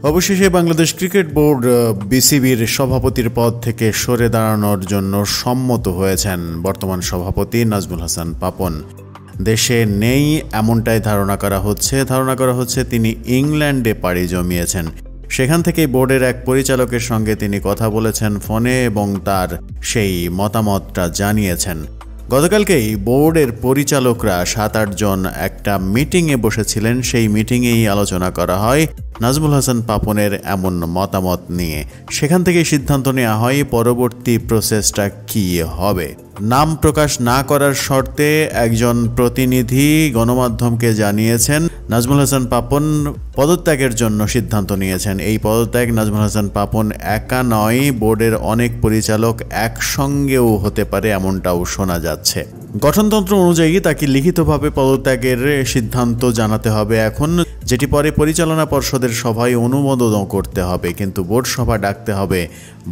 অবশেষে Bangladesh cricket board বিসিবির সভাপতির পদ থেকে সরে দাঁড়ানোর জন্য সম্মত হয়েছেন বর্তমান সভাপতি নাজমুল হাসান পাপন। দেশে নেই এমনটাই ধারণা করা হচ্ছে তিনি ইংল্যান্ডে পাড়ি জমিয়েছেন। সেখান থেকেই বোর্ডের এক পরিচালকের সঙ্গে তিনি কথা বলেছেন ফোনে এবং তার সেই মতামতটা জানিয়েছেন। গতকালকেই বোর্ডের পরিচালকরা 7-8 জন একটা মিটিংয়ে বসেছিলেন। সেই মিটিংয়েই আলোচনা করা হয় নাজমুল হাসান পাপনের এমন মতামত নিয়ে। সেখান থেকেই সিদ্ধান্ত নেওয়া হয় পরবর্তী প্রসেসটা কী হবে। নাম প্রকাশ না করার শর্তে একজন প্রতিনিধি গণমাধ্যমকে জানিয়েছেন নাজমুল হাসান পাপন পদত্যাগের জন্য সিদ্ধান্ত নিয়েছেন। এই পদত্যাগ নাজমুল হাসান পাপন একা নয়, বোর্ডের অনেক পরিচালক একসঙ্গেও হতে পারে এমনটাও শোনা যাচ্ছে। গঠনতন্ত্র অনুযায়ী তাকে লিখিতভাবে পদত্যাগের সিদ্ধান্ত জানাতে হবে এখন, যেটি পরে পরিচালনা পর্ষদের সভায় অনুমোদন করতে হবে। কিন্তু বোর্ড সভা ডাকতে হবে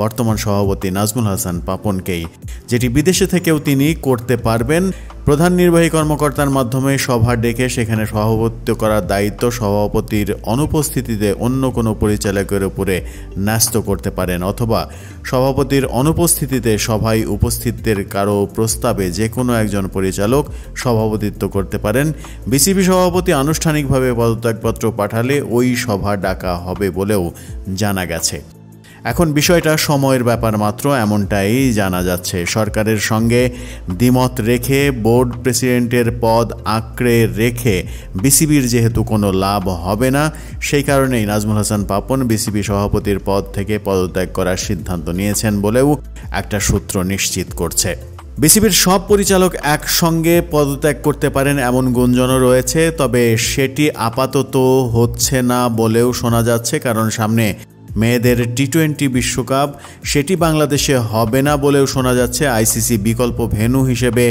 বর্তমান সভাপতি নাজমুল হাসান পাপনকেই, যেটি বিদেশে থেকেও তিনি করতে পারবেন। প্রধান নির্বাহী কর্মকর্তার মাধ্যমে সভা ডেকে সেখানে সভাপতিত্ব করার দায়িত্ব সভাপতির অনুপস্থিতিতে অন্য কোনো পরিচালকের উপরে ন্যস্ত করতে পারেন, অথবা সভাপতির অনুপস্থিতিতে সভায় উপস্থিতদের কারো প্রস্তাবে যে কোনো একজন পরিচালক সভাপতিত্ব করতে পারেন। বিসিবি সভাপতি আনুষ্ঠানিকভাবে পদত্যাগপত্র পাঠালে ওই সভা ডাকা হবে বলেও জানা গেছে। এখন বিষয়টা সময়ের ব্যাপার মাত্র, এমনটাই জানা যাচ্ছে। সরকারের সঙ্গে দ্বিমত রেখে বোর্ড প্রেসিডেন্টের পদ আঁকড়ে রেখে বিসিবির যেহেতু কোনো লাভ হবে না, সেই কারণেই নাজমুল হাসান পাপন বিসিবি সভাপতির পদ থেকে পদত্যাগ করার সিদ্ধান্ত নিয়েছেন বলেও একটা সূত্র নিশ্চিত করছে। বিসিবির সব পরিচালক একসঙ্গে পদত্যাগ করতে পারেন এমন গুঞ্জনও রয়েছে, তবে সেটি আপাতত হচ্ছে না বলেও শোনা যাচ্ছে। কারণ সামনে মেয়েদের টি-20 বিশ্বকাপ, সেটি বাংলাদেশে হবে না বলেও শোনা যাচ্ছে। আইসিসি বিকল্প ভেন্যু হিসেবে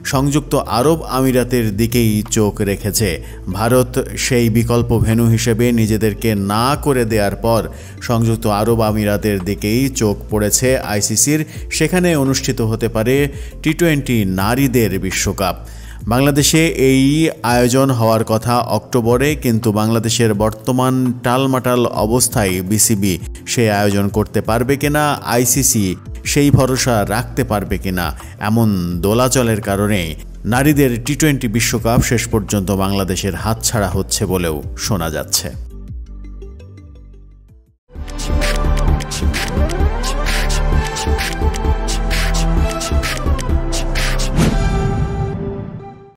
সংযুক্ত আরব আমিরাতের দিকেই চোখ রেখেছে। ভারত সেই বিকল্প ভেন্যু হিসেবে নিজেদেরকে না করে দেওয়ার পর সংযুক্ত আরব আমিরাতের দিকেই চোখ পড়েছে আইসিসির। সেখানে অনুষ্ঠিত হতে পারে টি-20 নারীদের বিশ্বকাপ। বাংলাদেশে এই আয়োজন হওয়ার কথা অক্টোবরে, কিন্তু বাংলাদেশের বর্তমান টালমাটাল অবস্থায় বিসিবি সেই আয়োজন করতে পারবে কিনা, আইসিসি সেই ভরসা রাখতে পারবে কিনা, এমন দোলাচলের কারণে নারীদের টি-20 বিশ্বকাপ শেষ পর্যন্ত বাংলাদেশের হাতছাড়া হচ্ছে বলেও শোনা যাচ্ছে।